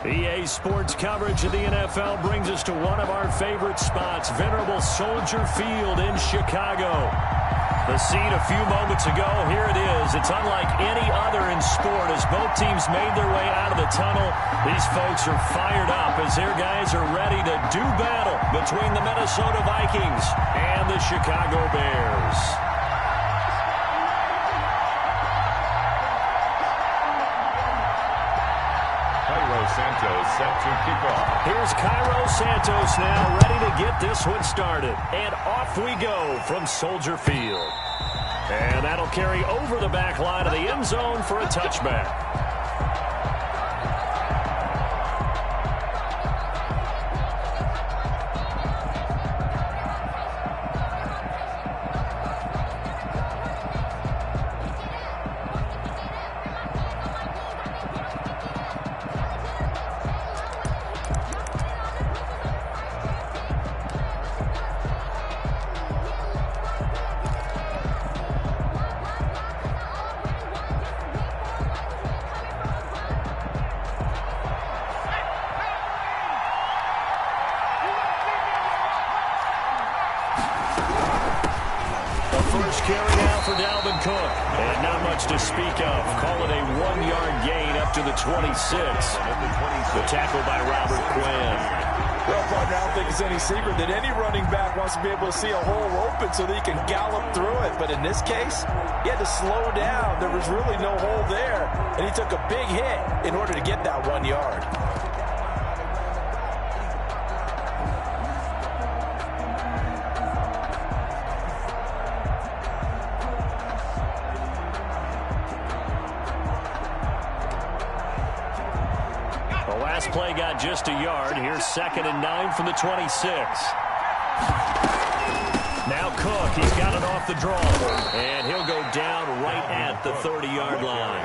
EA Sports coverage of the NFL brings us to one of our favorite spots, venerable Soldier Field in Chicago. The scene a few moments ago, here it is. It's unlike any other in sport as both teams made their way out of the tunnel. These folks are fired up as their guys are ready to do battle between the Minnesota Vikings and the Chicago Bears. Santos set to kick off. Here's Cairo Santos now ready to get this one started. And off we go from Soldier Field. And that'll carry over the back line of the end zone for a touchback. First carry now for Dalvin Cook. And not much to speak of. Call it a 1-yard gain up to the 26. The tackle by Robert Quinn. Well, partner, I don't think it's any secret that any running back wants to be able to see a hole open so that he can gallop through it. But in this case, he had to slow down. There was really no hole there. And he took a big hit in order to get that 1 yard. Play got just a yard. Here's 2nd and 9 from the 26. Now Cook, he's got it off the draw. And he'll go down right at the 30-yard line.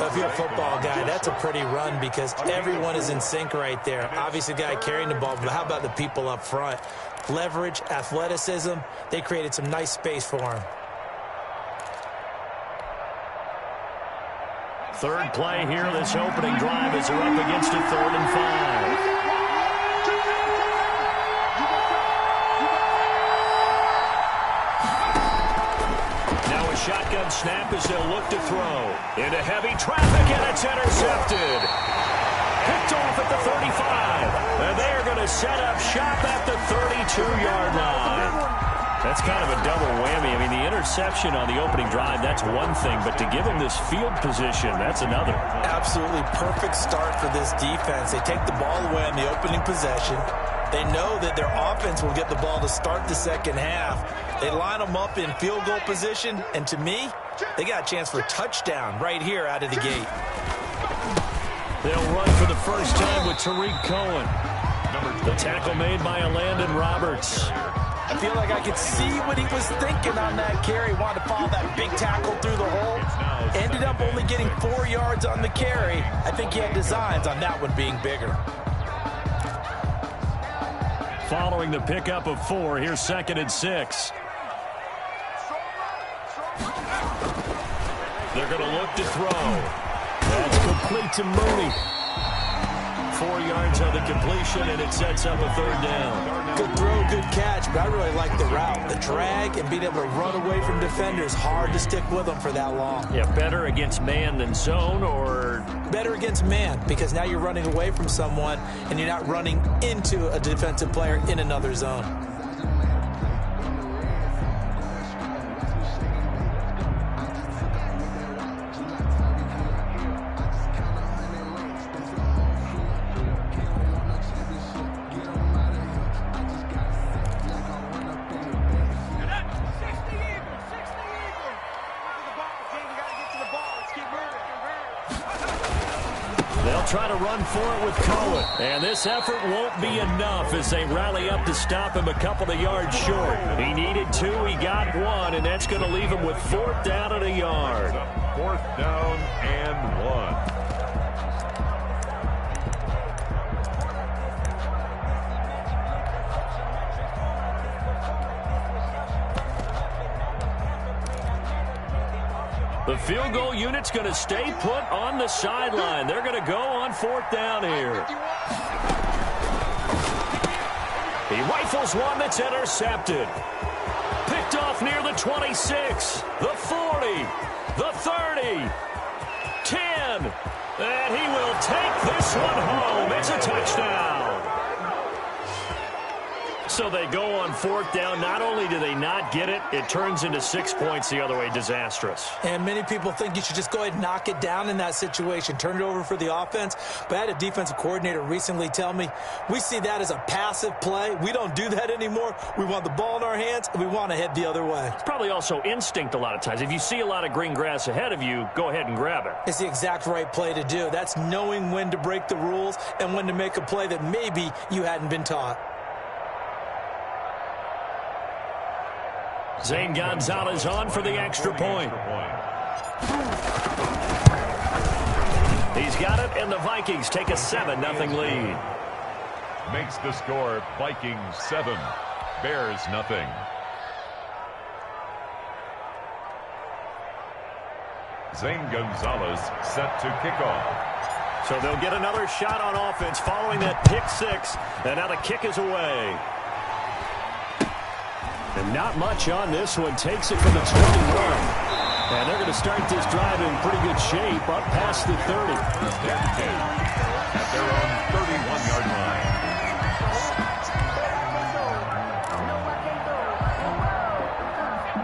If you're a football guy, that's a pretty run because everyone is in sync right there. Obviously, the guy carrying the ball, but how about the people up front? Leverage, athleticism, they created some nice space for him. Third play here, this opening drive as they're up against a 3rd and 5. Now a shotgun snap as they'll look to throw. Into heavy traffic, and it's intercepted. Picked off at the 35. And they are going to set up shop at the 32-yard line. That's kind of a double whammy. I mean, the interception on the opening drive, that's one thing. But to give him this field position, that's another. Absolutely perfect start for this defense. They take the ball away on the opening possession. They know that their offense will get the ball to start the second half. They line them up in field goal position. And to me, they got a chance for a touchdown right here out of the gate. They'll run for the first time with Tariq Cohen. The tackle made by Landon Roberts. I feel like I could see what he was thinking on that carry. Wanted to follow that big tackle through the hole. Ended up only getting 4 yards on the carry. I think he had designs on that one being bigger. Following the pickup of 4, here's 2nd and 6. They're going to look to throw. That's complete to Mooney. 4 yards on the completion, and it sets up a 3rd down. Good throw, good catch, but I really like the route. The drag and being able to run away from defenders, hard to stick with them for that long. Yeah, better against man than zone, or? Better against man, because now you're running away from someone, and you're not running into a defensive player in another zone. Try to run for it with Cohen. And this effort won't be enough as they rally up to stop him a couple of yards short. He needed 2, he got 1, and that's going to leave him with 4th down and a yard. 4th down and 1. The field goal unit's going to stay put on the sideline. They're going to go on 4th down here. He rifles one that's intercepted. Picked off near the 26, the 40, the 30, 10. And he will take this one home. It's a touchdown. So they go on 4th down. Not only do they not get it, it turns into 6 points the other way. Disastrous. And many people think you should just go ahead and knock it down in that situation. Turn it over for the offense. But I had a defensive coordinator recently tell me, we see that as a passive play. We don't do that anymore. We want the ball in our hands, and we want to head the other way. It's probably also instinct a lot of times. If you see a lot of green grass ahead of you, go ahead and grab it. It's the exact right play to do. That's knowing when to break the rules and when to make a play that maybe you hadn't been taught. Zane Gonzalez on for the extra point. He's got it, and the Vikings take a 7-0 lead. Makes the score Vikings 7, Bears nothing. Zane Gonzalez set to kick off. So they'll get another shot on offense following that pick 6, and now the kick is away. And not much on this one. Takes it from the 21. And they're going to start this drive in pretty good shape up past the 30. At their own 31-yard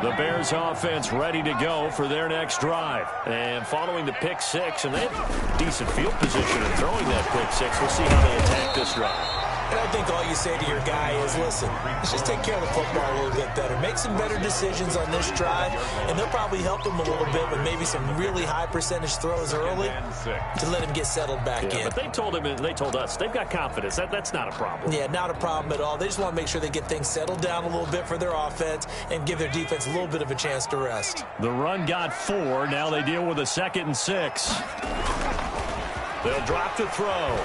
line. The Bears offense ready to go for their next drive. And following the pick 6, and they have decent field position in throwing that pick 6. We'll see how they attack this drive. And I think all you say to your guy is, listen, let's just take care of the football a little bit better. Make some better decisions on this drive, and they'll probably help him a little bit with maybe some really high percentage throws early to let him get settled back in. But they told him, and they told us, they've got confidence. That's not a problem. Yeah, not a problem at all. They just want to make sure they get things settled down a little bit for their offense and give their defense a little bit of a chance to rest. The run got 4. Now they deal with a 2nd and 6. They'll drop to throw.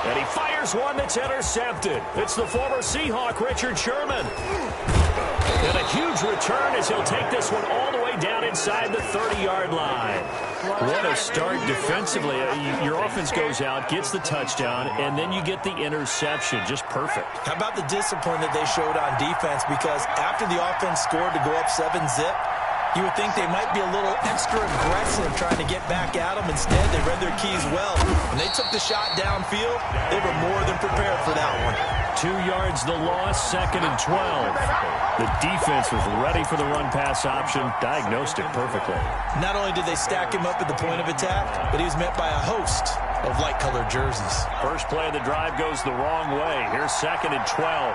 And he fires one that's intercepted. It's the former Seahawk, Richard Sherman. And a huge return as he'll take this one all the way down inside the 30-yard line. What a start defensively. Your offense goes out, gets the touchdown, and then you get the interception. Just perfect. How about the discipline that they showed on defense? Because after the offense scored to go up 7-zip, you would think they might be a little extra aggressive trying to get back at them. Instead, they read their keys well. When they took the shot downfield, they were more than prepared for that one. 2 yards the loss, 2nd and 12. The defense was ready for the run-pass option, diagnosed it perfectly. Not only did they stack him up at the point of attack, but he was met by a host of light-colored jerseys. First play of the drive goes the wrong way. Here's 2nd and 12.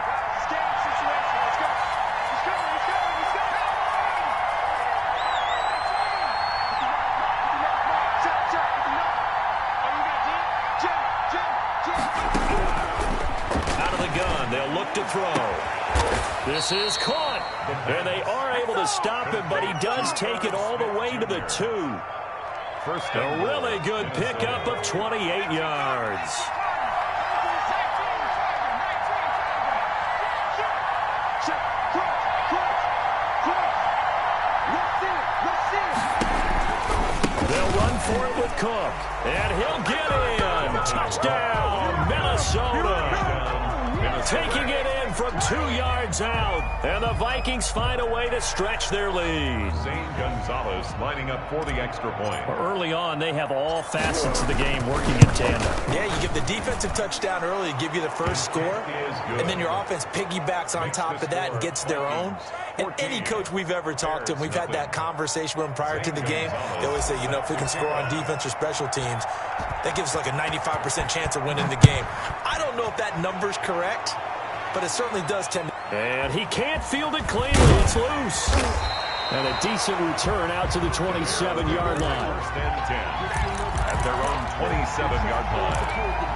To throw. This is caught, and they are able to stop him, but he does take it all the way to the 2. A really good pickup of 28 yards. They'll run for it with Cook, and he'll get in. Touchdown, Minnesota. Taking it in from 2 yards out, and the Vikings find a way to stretch their lead. Zane Gonzalez lining up for the extra point. Early on, they have all facets of the game working in tandem. Yeah, you give the defensive touchdown early to give you the first score, and then your offense piggybacks on top of that and gets their own. And any coach we've ever talked to, and we've had that conversation with them prior to the game, they always say, you know, if we can score on defense or special teams, that gives us like a 95% chance of winning the game. I don't know if that number's correct, but it certainly does tend to. And he can't field it cleanly. It's loose. And a decent return out to the 27-yard line. First and 10 at their own 27-yard line.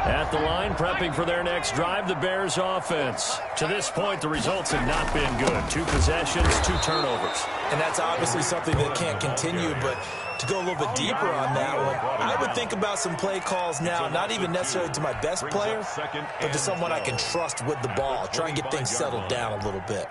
At the line, prepping for their next drive, the Bears offense. To this point, the results have not been good. 2 possessions, 2 turnovers. And that's obviously something that can't continue, but To go a little bit deeper on that one, I would think about some play calls now, not even necessarily to my best player, but to someone I can trust with the ball. Try and get things settled down a little bit.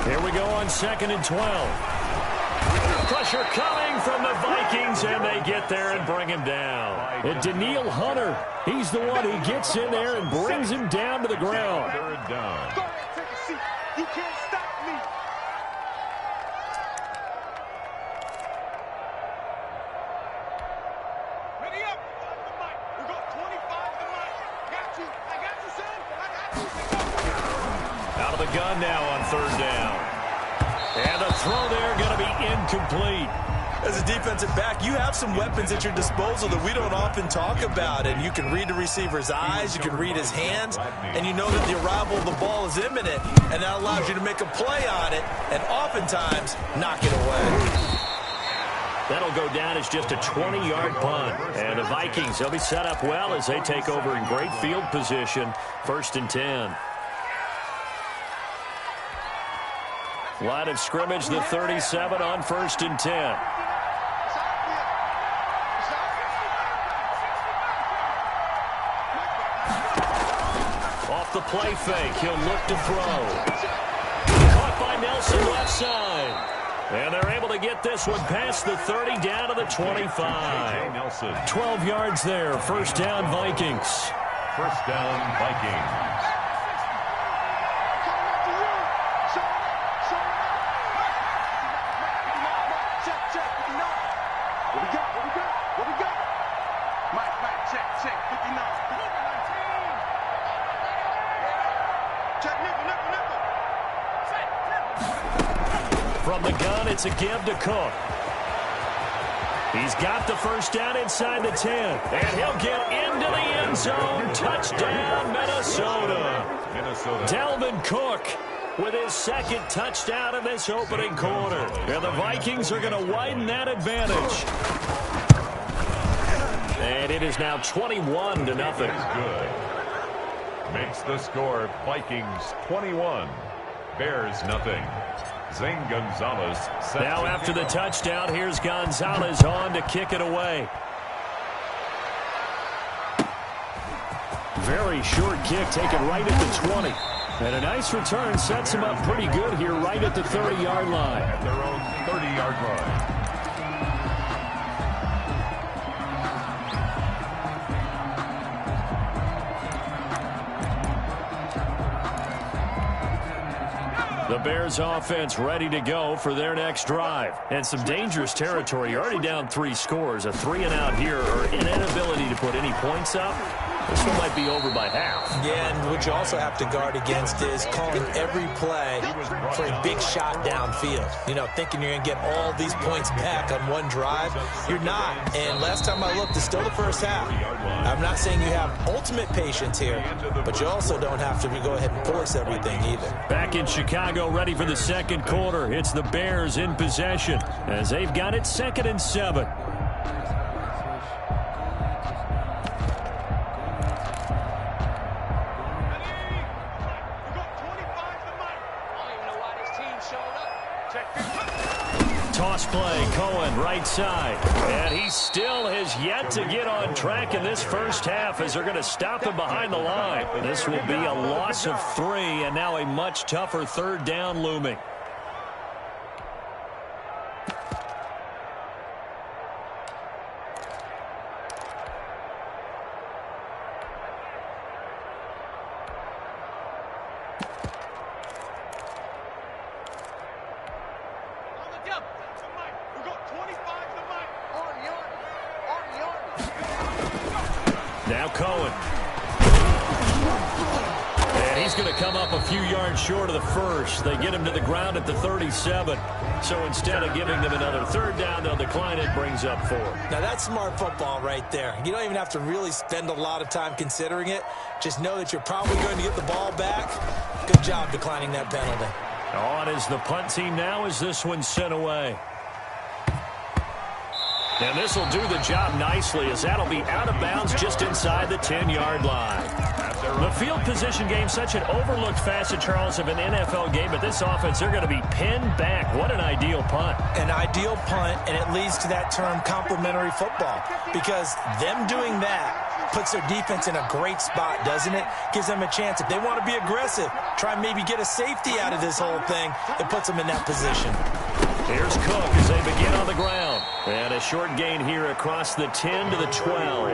Here we go on 2nd and 12. Pressure coming from the Vikings, and they get there and bring him down. And Daniil Hunter, he's the one who gets in there and brings him down to the ground. Third down. Go ahead, take a seat. You can't stop me. Ready up. The mic. We got 25 the mic. Got you. I got you, son. I got you. Out of the gun now on 3rd down. And the throw there going to be incomplete. As a defensive back, you have some weapons at your disposal that we don't often talk about. And you can read the receiver's eyes, you can read his hands, and you know that the arrival of the ball is imminent, and that allows you to make a play on it and oftentimes knock it away. That'll go down as just a 20-yard punt. And the Vikings, they'll be set up well as they take over in great field position. 1st and 10. Line of scrimmage, the 37 on 1st and 10. Off the play fake, he'll look to throw. Caught by Nelson left side. And they're able to get this one past the 30 down to the 25. 12 yards there, 1st down Vikings. 1st down Vikings. From the gun, it's a give to Cook. He's got the 1st down inside the 10. And he'll get into the end zone. Touchdown, Minnesota. Dalvin Cook with his 2nd touchdown in this opening quarter. And the Vikings are going to widen that advantage. And it is now 21-0. Good. Makes the score Vikings 21, Bears nothing. Zane Gonzalez. Now after the touchdown, here's Gonzalez on to kick it away. Very short kick taken right at the 20. And a nice return sets him up pretty good here right at the 30-yard line. At their own 30-yard line. The Bears offense ready to go for their next drive. And some dangerous territory. You're already down 3 scores. A 3-and-out here or an inability to put any points up. This one might be over by half. Yeah, and what you also have to guard against is calling every play for a big shot downfield. You know, thinking you're going to get all these points back on one drive. You're not. And last time I looked, it's still the 1st half. I'm not saying you have ultimate patience here, but you also don't have to go ahead and force everything either. Back in Chicago, ready for the 2nd quarter. It's the Bears in possession as they've got it 2nd and 7. Toss play, Cohen, right side. And he still has yet to get on track in this 1st half as they're going to stop him behind the line. This will be a loss of 3 and now a much tougher 3rd down looming. Now Cohen. And he's going to come up a few yards short of the 1st. They get him to the ground at the 37. So instead of giving them another 3rd down, they'll decline it, brings up 4. Now that's smart football right there. You don't even have to really spend a lot of time considering it. Just know that you're probably going to get the ball back. Good job declining that penalty. On is the punt team now as this one's sent away. And this will do the job nicely as that'll be out of bounds just inside the 10-yard line. The field position game, such an overlooked facet, Charles, of an NFL game, but this offense, they're going to be pinned back. What an ideal punt. An ideal punt, and it leads to that term complementary football, because them doing that puts their defense in a great spot, doesn't it? Gives them a chance. If they want to be aggressive, try and maybe get a safety out of this whole thing, it puts them in that position. Here's Cook as they begin on the ground. And a short gain here across the 10 to the 12.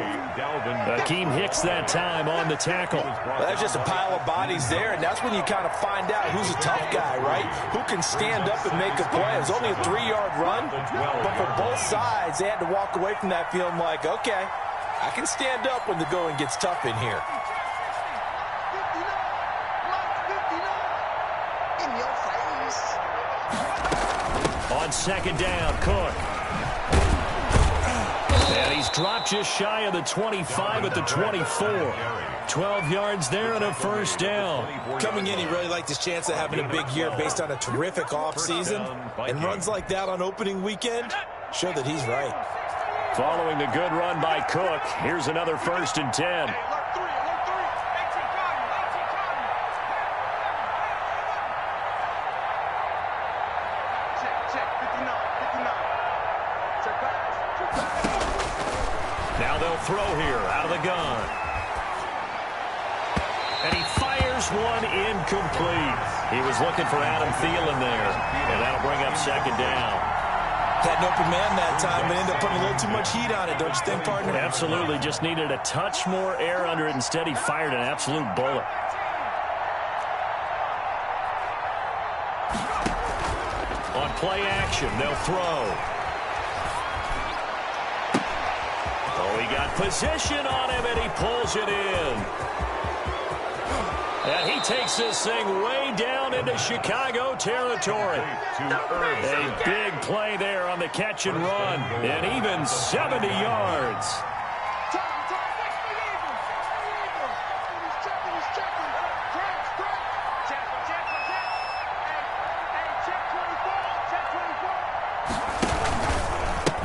Akeem Hicks that time on the tackle. Well, that's just a pile of bodies there, and that's when you kind of find out who's a tough guy, right? Who can stand up and make a play. It was only a 3-yard run, but for both sides, they had to walk away from that feeling like, okay, I can stand up when the going gets tough in here. On second down, Cook. And he's dropped just shy of the 25 at the 24. 12 yards there and a first down. Coming in, he really liked his chance of having a big year based on a terrific offseason. And runs like that on opening weekend show that he's right. Following the good run by Cook, here's another 1st and 10. Now they'll throw here out of the gun. And he fires one incomplete. He was looking for Adam Thielen there. And that'll bring up second down. Had an open man that time, but ended up putting a little too much heat on it, don't you think, partner? Absolutely. Just needed a touch more air under it. Instead, he fired an absolute bullet. On play action, they'll throw. Oh, he got position on him, and he pulls it in. And he takes this thing way down into Chicago territory. A big play there on the catch and run, and even 70 yards.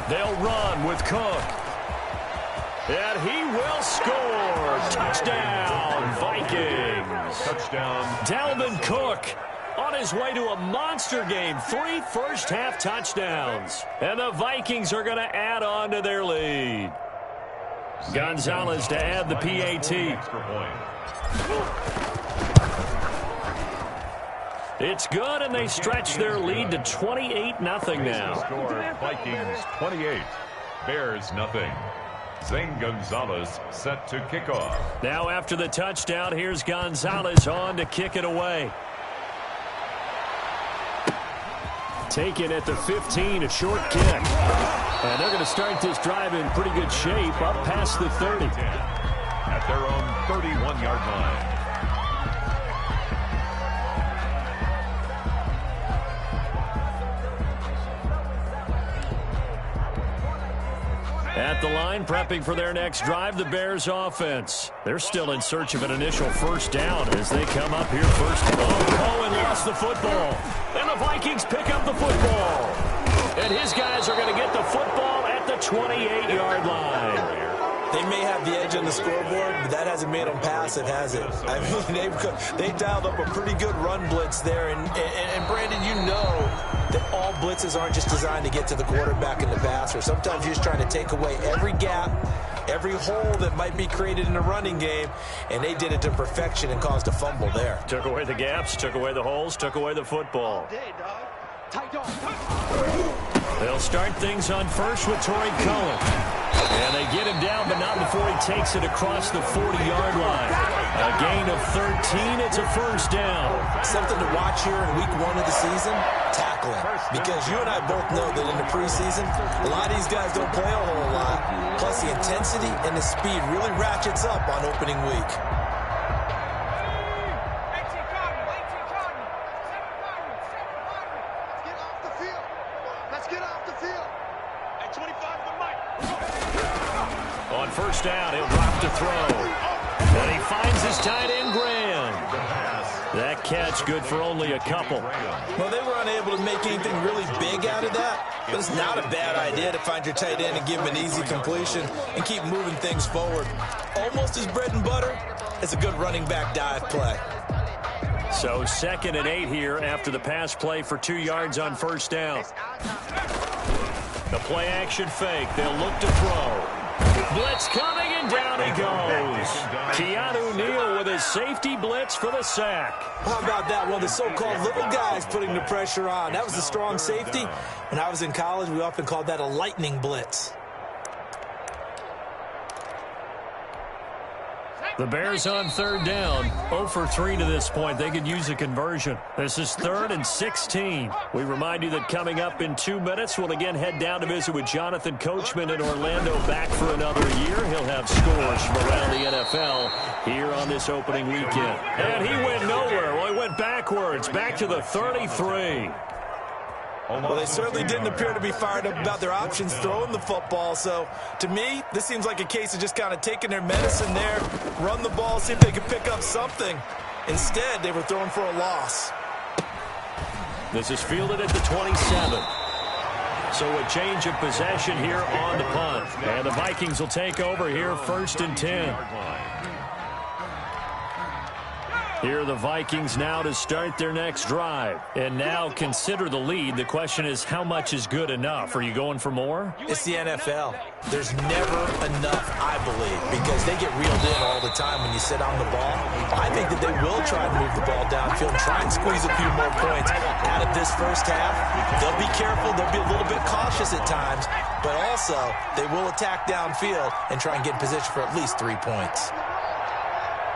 They'll run with Cook. And he will score. Touchdown, Vikings. Touchdown. Dalvin Cook on his way to a monster game. 3 first-half touchdowns. And the Vikings are going to add on to their lead. Gonzalez to add the PAT. It's good, and they stretch their lead to 28-0 now. Score Vikings 28, Bears nothing. Zane Gonzalez set to kick off. Now after the touchdown, here's Gonzalez on to kick it away. Taken at the 15, a short kick. And they're going to start this drive in pretty good shape, up past the 30. At their own 31-yard line. At the line, prepping for their next drive, the Bears offense. They're still in search of an initial first down as they come up here first. Oh, Cohen lost the football. And the Vikings pick up the football. And his guys are going to get the football at the 28-yard line. They may have the edge on the scoreboard, but that hasn't made them passive, has it? I mean, they dialed up a pretty good run blitz there. And Brandon, you know that all blitzes aren't just designed to get to the quarterback and the passer. Sometimes you're just trying to take away every gap, every hole that might be created in the running game, and they did it to perfection and caused a fumble there. Took away the gaps, took away the holes, took away the football. They'll start things on first with Torrey Cullen. And they get him down, but not before he takes it across the 40-yard line. A gain of 13. It's a first down. Something to watch here in week 1 of the season, tackling. Because you and I both know that in the preseason, a lot of these guys don't play a whole lot. Plus, the intensity and the speed really ratchets up on opening week. First down, he'll drop to throw. And he finds his tight end, Graham. That catch good for only a couple. Well, they were unable to make anything really big out of that, but it's not a bad idea to find your tight end and give him an easy completion and keep moving things forward. Almost as bread and butter as a good running back dive play. So 2nd and 8 here after the pass play for 2 yards on first down. The play action fake. They'll look to throw. Blitz coming, and down he goes. Keanu Neal with his safety blitz for the sack. How about that? One of the so-called little guys putting the pressure on. That was a strong safety. When I was in college, we often called that a lightning blitz. The Bears on 3rd down, 0 for 3 to this point. They could use a conversion. This is 3rd and 16. We remind you that coming up in 2 minutes, we'll again head down to visit with Jonathan Coachman in Orlando, back for another year. He'll have scores from around the NFL here on this opening weekend. And he went nowhere. Well, he went backwards, back to the 33. Well, they certainly didn't appear to be fired up about their options throwing the football. So, to me, this seems like a case of just kind of taking their medicine there, run the ball, see if they can pick up something. Instead, they were throwing for a loss. This is fielded at the 27. So a change of possession here on the punt. And the Vikings will take over here 1st and 10. Here are the Vikings now to start their next drive. And now consider the lead. The question is, how much is good enough? Are you going for more? It's the NFL. There's never enough, I believe, because they get reeled in all the time when you sit on the ball. I think that they will try and move the ball downfield and try and squeeze a few more points out of this first half. They'll be careful. They'll be a little bit cautious at times, but also they will attack downfield and try and get in position for at least 3 points.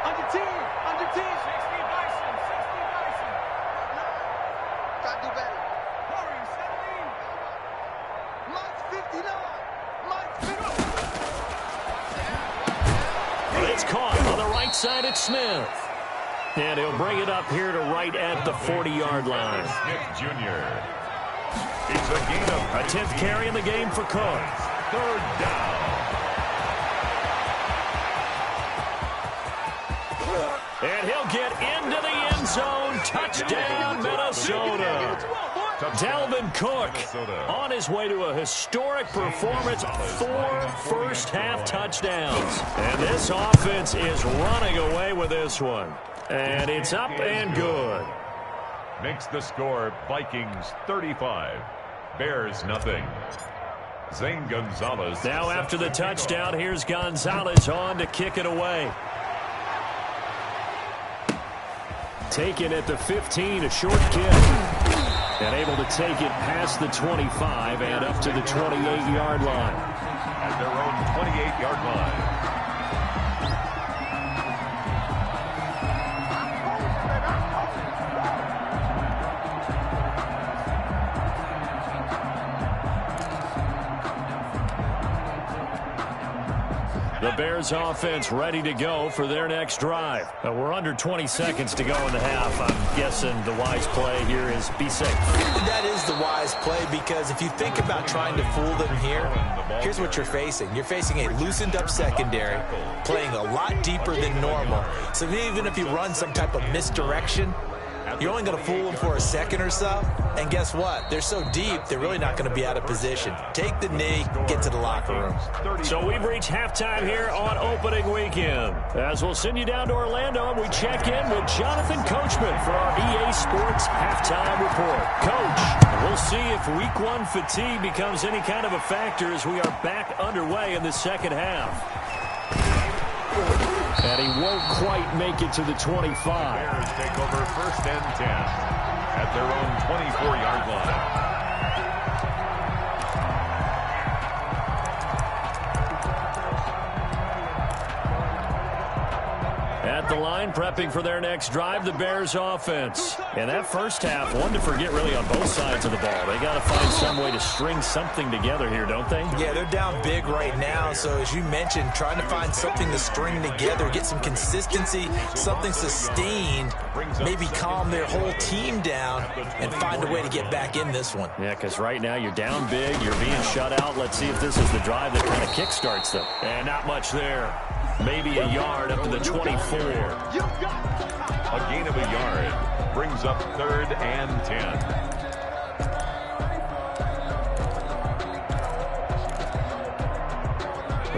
Under 10. Under 10. 60 Bison. 60 Bison. Try to do better. Hurry, 17. Mike's 59. Mike's 50. It's caught on the right side at Smith. And he'll bring it up here to right at the 40-yard line. Smith Jr. It's a gain of A 10th carry in the game for Cook. 3rd down. And he'll get into the end zone. Touchdown, Minnesota. Dalvin Cook on his way to a historic performance. 4 first-half touchdowns. And this offense is running away with this one. And it's up and good. Makes the score Vikings 35. Bears nothing. Zane Gonzalez. Now after the touchdown, here's Gonzalez on to kick it away. Taken at the 15, a short kick. And able to take it past the 25 and up to the 28-yard line. At their own 28-yard line. The Bears offense ready to go for their next drive. We're under 20 seconds to go in the half. I'm guessing the wise play here is be safe. That is the wise play, because if you think about trying to fool them here, here's what you're facing. You're facing a loosened up secondary, playing a lot deeper than normal. So even if you run some type of misdirection, you're only going to fool them for a second or so. And guess what? They're so deep, they're really not going to be out of position. Take the knee, get to the locker room. So we've reached halftime here on opening weekend. As we'll send you down to Orlando, and we check in with Jonathan Coachman for our EA Sports Halftime Report. Coach, we'll see if Week 1 fatigue becomes any kind of a factor as we are back underway in the second half. And he won't quite make it to the 25. Bears take over 1st and 10 at their own 24-yard line. At the line, prepping for their next drive, the Bears offense. In that first half, one to forget really on both sides of the ball. They got to find some way to string something together here, don't they? Yeah, they're down big right now. So as you mentioned, trying to find something to string together, get some consistency, something sustained, maybe calm their whole team down and find a way to get back in this one. Yeah, because right now you're down big, you're being shut out. Let's see if this is the drive that kind of kickstarts them. And not much there. Maybe a yard up to the 24. A gain of a yard brings up 3rd and 10.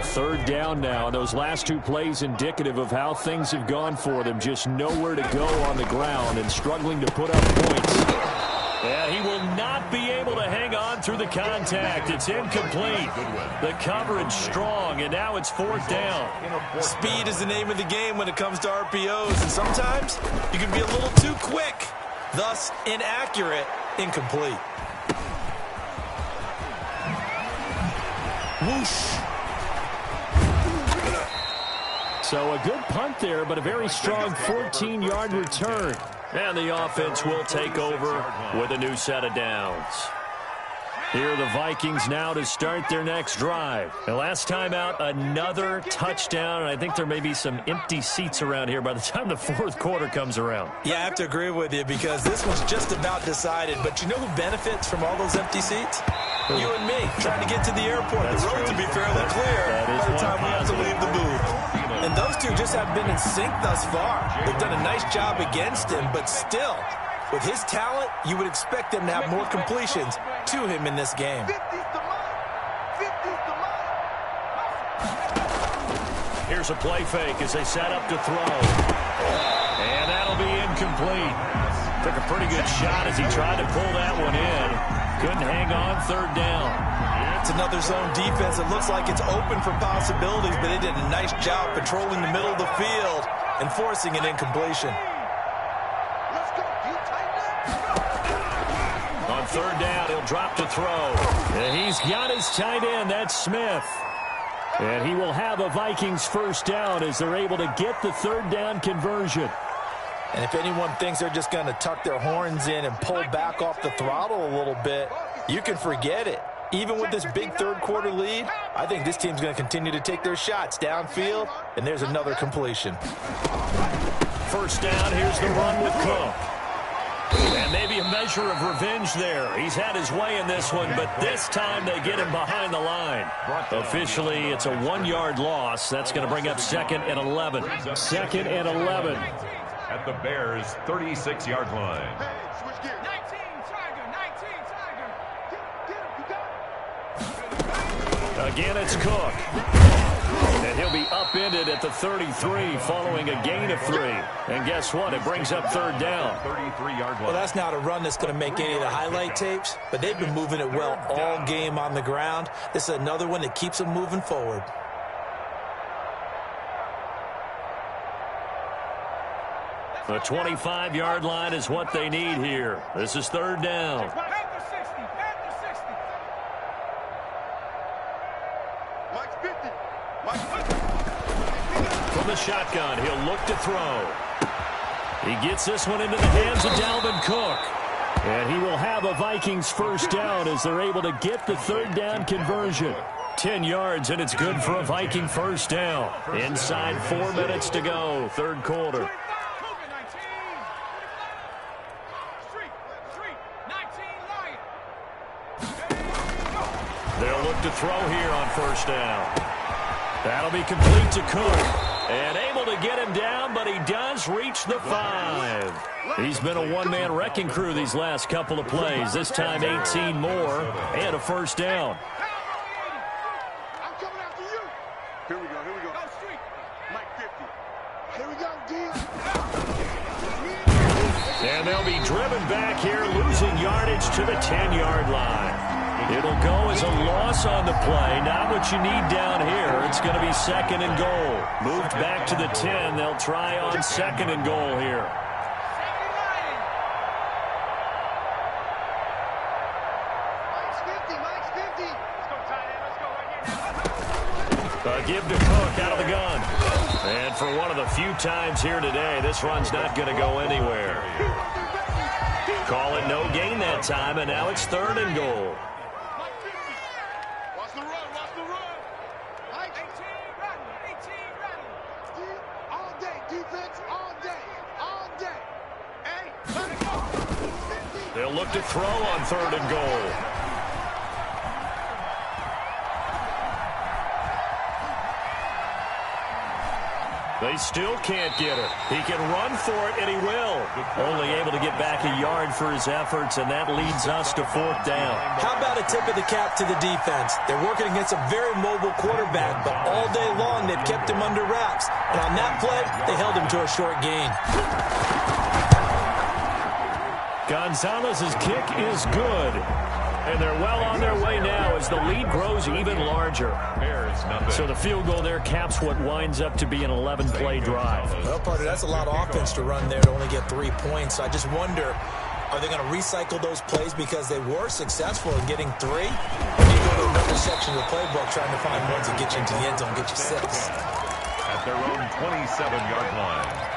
Third down now. Those last 2 plays indicative of how things have gone for them. Just nowhere to go on the ground and struggling to put up points. And he will not be able to hang on through the contact. It's incomplete. The coverage strong, and now it's 4th down. Speed is the name of the game when it comes to RPOs, and sometimes you can be a little too quick, thus inaccurate, incomplete. Whoosh. So a good punt there, but a very strong 14-yard return. And the offense will take over with a new set of downs. Here are the Vikings now to start their next drive. And last time out, another touchdown. And I think there may be some empty seats around here by the time the 4th quarter comes around. Yeah, I have to agree with you because this one's just about decided. But you know who benefits from all those empty seats? You and me, trying to get to the airport. That's the road true. to be fairly clear by the time we have to leave the booth. And those two just have been in sync thus far. They've done a nice job against him, but still, with his talent, you would expect them to have more completions to him in this game. 50's the money. 50's the money. Here's a play fake as they set up to throw. And that'll be incomplete. Took a pretty good shot as he tried to pull that one in. Couldn't hang on 3rd down. It's another zone defense. It looks like it's open for possibilities, but they did a nice job patrolling the middle of the field and forcing an incompletion. Let's go. You tighten up. On 3rd down, he'll drop to throw. And he's got his tight end. That's Smith. And he will have a Vikings 1st down as they're able to get the 3rd down conversion. And if anyone thinks they're just going to tuck their horns in and pull back off the throttle a little bit, you can forget it. Even with this big 3rd quarter lead, I think this team's going to continue to take their shots downfield, and there's another completion. 1st down, here's the run with Cook. And maybe a measure of revenge there. He's had his way in this one, but this time they get him behind the line. Officially, it's a 1-yard loss. That's going to bring up 2nd and 11. 2nd and 11. At the Bears' 36-yard line. Hey, switch gears. 19 Tiger. Get him. You got it. Again, it's Cook. And he'll be upended at the 33 following a gain of 3. And guess what? It brings up 3rd down. 33-yard line. Well, that's not a run that's going to make any of the highlight tapes, but they've been moving it well all game on the ground. This is another one that keeps them moving forward. The 25-yard line is what they need here. This is 3rd down. Panther 60. Panther 60. Mike's 50. Mike's 50. From the shotgun, he'll look to throw. He gets this one into the hands of Dalvin Cook. And he will have a Vikings 1st down as they're able to get the 3rd down conversion. 10 yards, and it's good for a Viking 1st down. Inside 4 minutes to go, 3rd quarter. They'll look to throw here on 1st down. That'll be complete to Cook. And able to get him down, but he does reach the 5. He's been a one-man wrecking crew these last couple of plays. This time 18 more and a 1st down. I'm coming after you. Here we go. Here we go. Go street. Mike 50. Here we go, D. And they'll be driven back here, losing yardage to the 10-yard line. It'll go as a loss on the play. Not what you need down here. It's going to be 2nd and goal. Moved back to the 10. They'll try on 2nd and goal here. Mike's 50. Mike's 50. Let's go, tight end. Let's go right here. Give to Cook out of the gun. And for one of the few times here today, this run's not going to go anywhere. Call it no gain that time, and now it's 3rd and goal. Watch the run. Watch the run. Mike. 18 running. 18 running. All day. Defense all day. All day. Hey, let's go. 50. They'll look to throw on 3rd and goal. They still can't get it. He can run for it, and he will. Only able to get back a yard for his efforts, and that leads us to 4th down. How about a tip of the cap to the defense? They're working against a very mobile quarterback, but all day long they've kept him under wraps. And on that play, they held him to a short gain. Gonzalez's kick is good. And they're well on their way now as the lead grows even larger. So the field goal there caps what winds up to be an 11-play drive. Well, partner, that's a lot of offense to run there to only get 3 points. So I just wonder, are they going to recycle those plays because they were successful in getting 3? Or do you go to another section of the playbook trying to find ones that get you into the end zone, get you 6? At their own 27-yard line.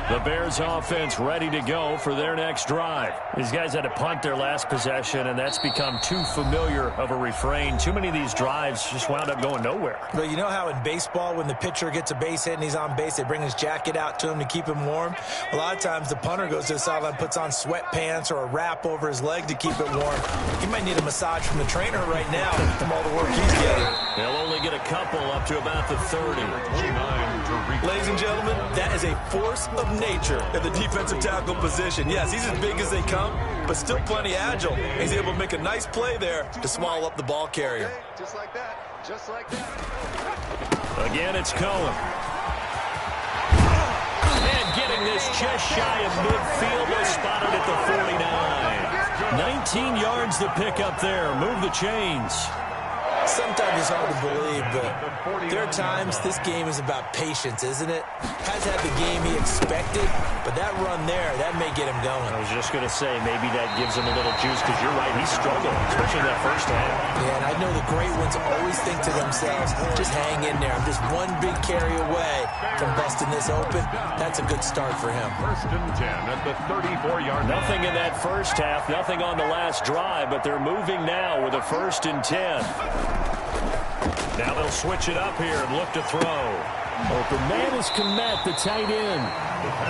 The Bears offense ready to go for their next drive. These guys had to punt their last possession, and that's become too familiar of a refrain. Too many of these drives just wound up going nowhere. But you know how in baseball, when the pitcher gets a base hit and he's on base, they bring his jacket out to him to keep him warm? A lot of times the punter goes to the sideline, puts on sweatpants or a wrap over his leg to keep it warm. He might need a massage from the trainer right now from all the work he's getting. They'll only get a couple up to about the 30. Ladies and gentlemen, that is a force of nature at the defensive tackle position. Yes, he's as big as they come, but still plenty agile. He's able to make a nice play there to swallow up the ball carrier. Just like that. Just like that. Again, it's Cohen. And getting this just shy of midfield, was spotted at the 49. 19 yards to pick up there. Move the chains. Sometimes it's hard to believe, but there are times this game is about patience, isn't it? Has had the game he expected, but that run there, that may get him going. I was just going to say, maybe that gives him a little juice, because you're right, he struggled, especially in that first half. Yeah, and I know the great ones always think to themselves, just hang in there. I'm just one big carry away from busting this open. That's a good start for him. 1st and 10 at the 34-yard line. Nothing in that first half, nothing on the last drive, but they're moving now with a 1st and 10. Now they'll switch it up here and look to throw. Open man is Kmet, the tight end.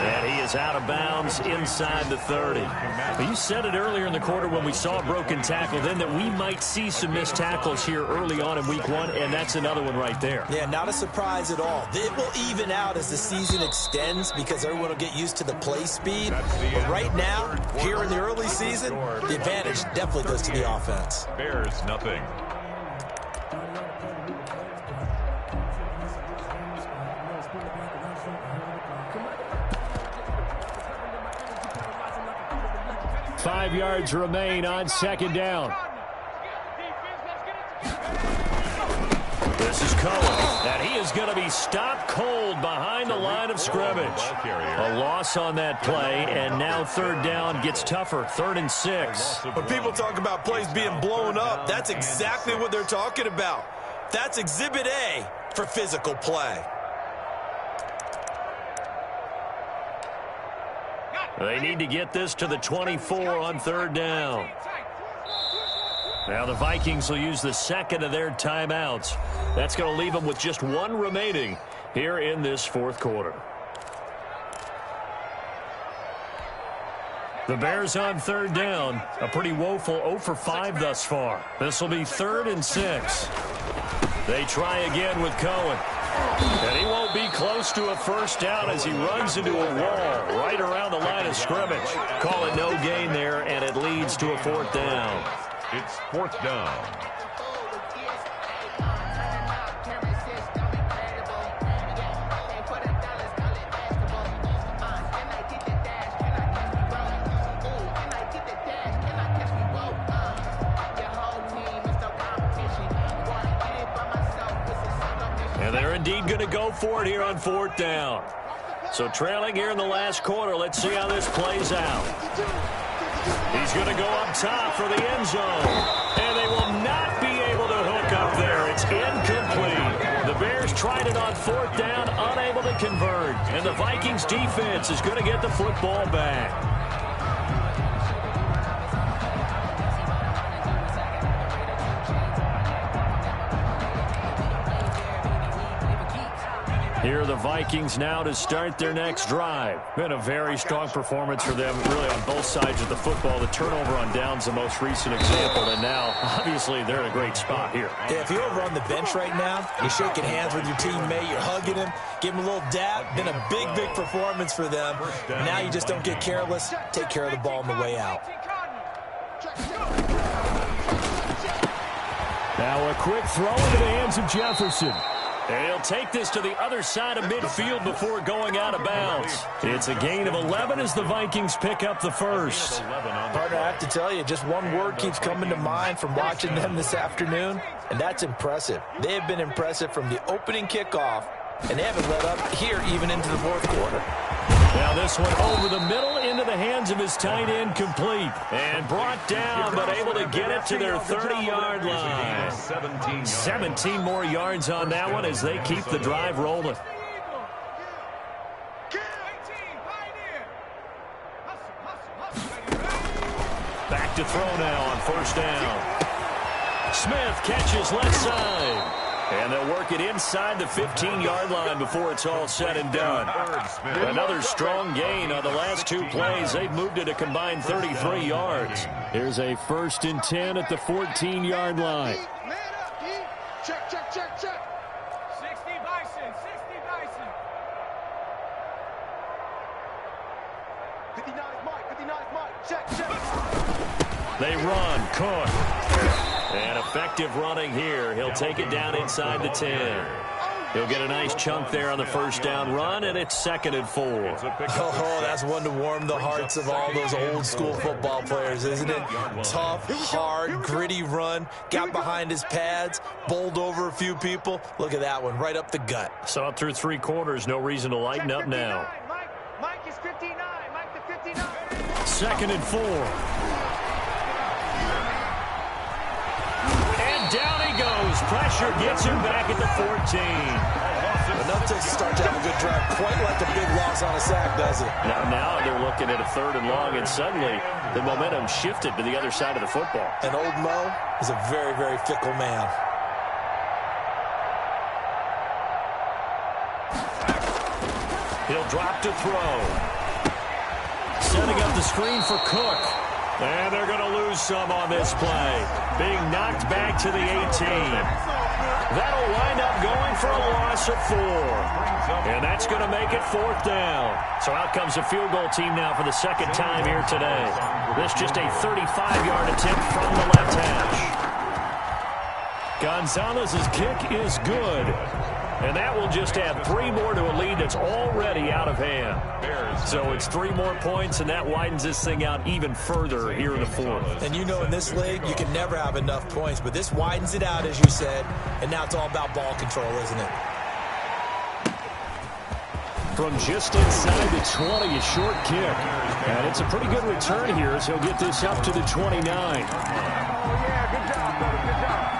And he is out of bounds inside the 30. But you said it earlier in the quarter when we saw a broken tackle then that we might see some missed tackles here early on in week 1, and that's another one right there. Yeah, not a surprise at all. It will even out as the season extends because everyone will get used to the play speed. But right now, here in the early season, the advantage definitely goes to the offense. Bears nothing. Five yards remain on 2nd down. This is Cohen, and he is going to be stopped cold behind the line of scrimmage. A loss on that play, and now 3rd down gets tougher, 3rd and 6. When people talk about plays being blown up, that's exactly what they're talking about. That's Exhibit A for physical play. They need to get this to the 24 on 3rd down. Now the Vikings will use the 2nd of their timeouts. That's going to leave them with just 1 remaining here in this 4th quarter. The Bears on 3rd down. A pretty woeful 0 for 5 thus far. This will be 3rd and 6. They try again with Cohen. And he won't be close to a 1st down as he runs into a wall right around the line of scrimmage. Call it no gain there, and it leads to a 4th down. It's 4th down. And they're indeed going to go for it here on 4th down. So trailing here in the last quarter, let's see how this plays out. He's going to go up top for the end zone. And they will not be able to hook up there. It's incomplete. The Bears tried it on 4th down, unable to convert. And the Vikings defense is going to get the football back. Here are the Vikings now to start their next drive. Been a very strong performance for them, really, on both sides of the football. The turnover on downs, the most recent example, and now, obviously, they're in a great spot here. Yeah, if you're over on the bench right now, you're shaking hands with your teammate, you're hugging him, give him a little dap. Been a big, big performance for them. Now you just don't get careless. Take care of the ball on the way out. Now a quick throw into the hands of Jefferson. And he'll take this to the other side of midfield before going out of bounds. It's a gain of 11 as the Vikings pick up the first. Partner, I have to tell you, just one word keeps coming to mind from watching them this afternoon, and that's impressive. They have been impressive from the opening kickoff, and they haven't let up here even into the fourth quarter. Now this one over the middle into the hands of his tight end, complete. And brought down, but able to get it to their 30-yard line. 17 more yards on that one as they keep the drive rolling. Back to throw now on first down. Smith catches left side. And they'll work it inside the 15-yard line before it's all said and done. Another strong gain on the last two plays. They've moved it a combined 33 yards. Here's a 1st and 10 at the 14-yard line. Check, check, check, check. 60 Bison, 60 Bison. 59 Mike, check, check. They run, Cook. And effective running here. He'll take it down inside the 10. He'll get a nice chunk there on the first down run, and it's 2nd and 4. Oh, that's one to warm the hearts of all those old school football players, isn't it? Tough, hard, gritty run. Got behind his pads, bowled over a few people. Look at that one, right up the gut. Saw it through 3 quarters. No reason to lighten up now. Mike is 59. Mike the 59. 2nd and 4. Down he goes. Pressure gets him back at the 14. Enough to start to have a good drive. Quite like a big loss on a sack, does it? Now they're looking at a 3rd and long, and suddenly the momentum shifted to the other side of the football. And old Mo is a very, very fickle man. He'll drop to throw. Setting up the screen for Cook. And they're going to lose some on this play. Being knocked back to the 18. That'll wind up going for a loss of 4. And that's going to make it 4th down. So out comes a field goal team now for the 2nd time here today. This just a 35-yard attempt from the left hash. Gonzalez's kick is good. And that will just add 3 more to a lead that's already out of hand. So it's 3 more points, and that widens this thing out even further here in the 4th. And you know, in this league, you can never have enough points, but this widens it out, as you said, and now it's all about ball control, isn't it? From just inside the 20, a short kick. And it's a pretty good return here as he'll get this up to the 29. Oh, yeah, good job, brother, good job.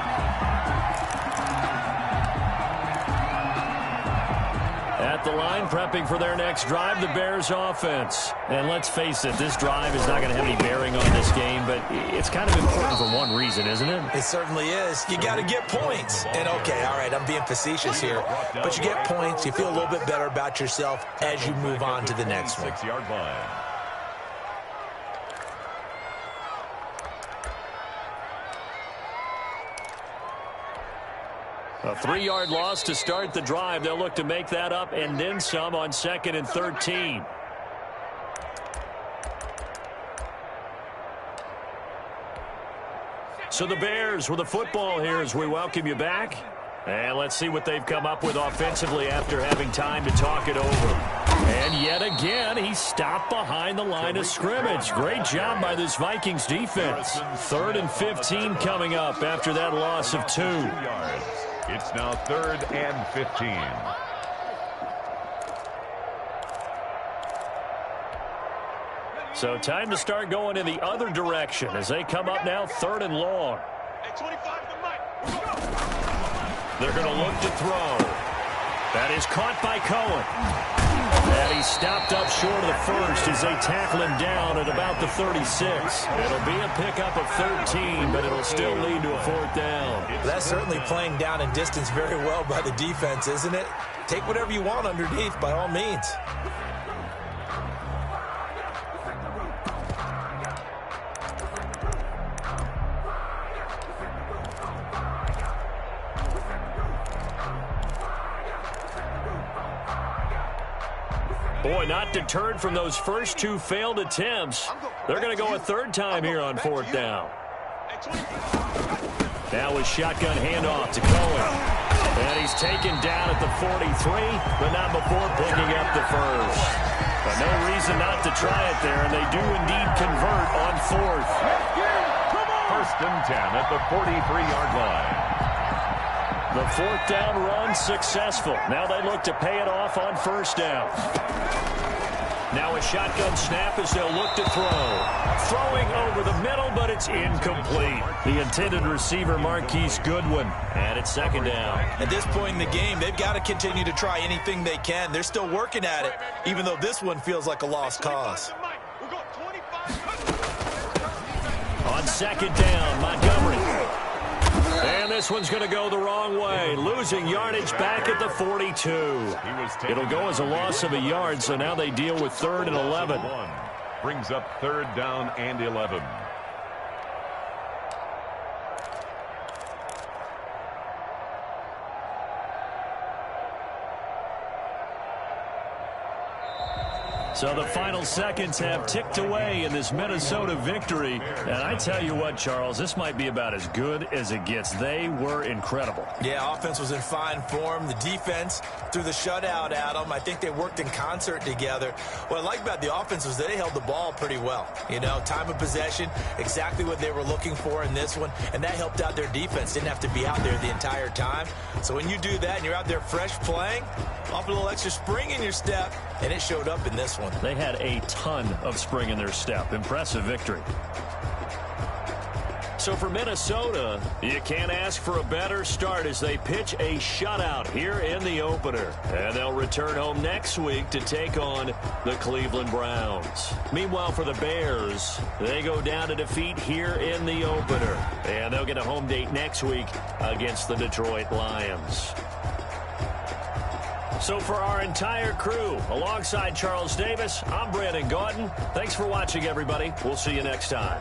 At the line, prepping for their next drive, the Bears offense. And let's face it, this drive is not going to have any bearing on this game, but it's kind of important for one reason, isn't it? It certainly is. You got to get points. And, okay, all right, I'm being facetious here. But you get points, you feel a little bit better about yourself as you move on to the next one. 6-yard line. A 3-yard loss to start the drive. They'll look to make that up and then some on 2nd and 13. So the Bears with the football here as we welcome you back. And let's see what they've come up with offensively after having time to talk it over. And yet again, he stopped behind the line of scrimmage. Great job by this Vikings defense. 3rd and 15 coming up after that loss of 2. 2 yards. It's now 3rd and 15. So time to start going in the other direction as they come up now 3rd and long. Hey, 25 to Mike. They're going to look to throw. That is caught by Cohen. And he stopped up short of the first as they tackle him down at about the 36. It'll be a pickup of 13, but it'll still lead to a 4th down. That's certainly playing down and distance very well by the defense, isn't it? Take whatever you want underneath, by all means. Boy, not deterred from those first 2 failed attempts. They're going to go a 3rd time here on 4th down. Now a shotgun handoff to Cohen. And he's taken down at the 43, but not before picking up the first. But no reason not to try it there, and they do indeed convert on 4th. 1st and 10 at the 43-yard line. The 4th down run successful. Now they look to pay it off on 1st down. Now a shotgun snap as they'll look to throw. Throwing over the middle, but it's incomplete. The intended receiver, Marquise Goodwin. And it's 2nd down. At this point in the game, they've got to continue to try anything they can. They're still working at it, even though this one feels like a lost cause. On 2nd down, Montgomery. And this one's going to go the wrong way. Losing yardage back at the 42. It'll go as a loss of a yard, so now they deal with 3rd and 11. Brings up 3rd down and 11. So the final seconds have ticked away in this Minnesota victory. And I tell you what, Charles, this might be about as good as it gets. They were incredible. Yeah, offense was in fine form. The defense threw the shutout at them. I think they worked in concert together. What I like about the offense was they held the ball pretty well. You know, time of possession, exactly what they were looking for in this one. And that helped out their defense. Didn't have to be out there the entire time. So when you do that and you're out there fresh playing, off a little extra spring in your step, and it showed up in this one. They had a ton of spring in their step. Impressive victory. So for Minnesota, you can't ask for a better start as they pitch a shutout here in the opener. And they'll return home next week to take on the Cleveland Browns. Meanwhile, for the Bears, they go down to defeat here in the opener. And they'll get a home date next week against the Detroit Lions. So for our entire crew, alongside Charles Davis, I'm Brandon Gaudin. Thanks for watching, everybody. We'll see you next time.